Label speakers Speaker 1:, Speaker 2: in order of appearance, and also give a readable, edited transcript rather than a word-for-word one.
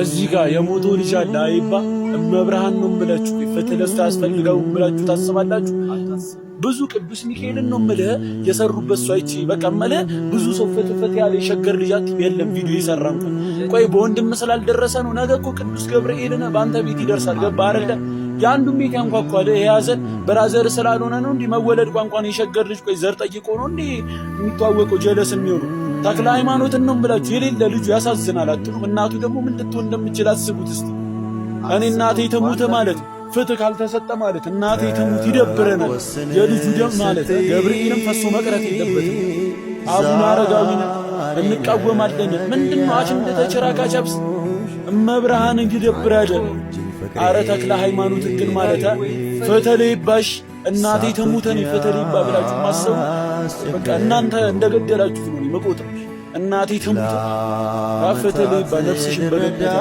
Speaker 1: እዚህ ጋር የሞቶ ልጅ አለ አይባ እመብርሃን ነው የምላችሁ። ፍትህ ለእሱ አያስፈልገውም ብላችሁ ታስባላችሁ? ብዙ ቅዱስ ሚካኤልን ነው የምልህ የሰሩበት ሰው አይቼ በቃ የምልህ ብዙ ሰው ፍትህ ያለ የሸገር ልጃት የለም ቪዲዮ የሰራ እንኳን። ቆይ በወንድም ስላልደረሰ ነው። ነገ እኮ ቅዱስ ገብርኤልን በአንተ ቤት ይደርሳል። ገባህ አይደለ? የአንዱን ቤት ያንኳኳል የያዘን በራዘር ስላልሆነ ነው እንዲህ መወለድ ቋንቋን የሸገር ልጅ ቆይ ዘር ጠይቆ ነው እንዲህ የሚተዋወቀው ጀለስ የሚሆነው። ተክለ ሃይማኖትን ነው የምላችሁ የሌለ ልጁ ያሳዝናል አትሉም? እናቱ ደግሞ ምን ልትሆን እንደምችል አስቡት እስቲ። እኔ እናቴ ትሙት ማለት ፍትህ ካልተሰጠ ማለት እናቴ ትሙት ይደብረናል። የልጁ ደም ማለት ገብርኤልም ፈሶ መቅረት የለበትም። አቡነ አረጋዊን እንቃወማለን። ምንድነው አችን ተቸራካቻብስ እመብርሃን ይደብራል። አረ ተክለ ሃይማኖት ግን ማለት ፍትህ ለይባሽ እናቴ ትሙተን ፍትህ ለይባ ብላችሁ ማሰቡ በቃ እናንተ እንደገደላችሁ ነው መቆጥር። እናቴ ትሙት ፍትህ ለይባ ነፍስሽን በገደለ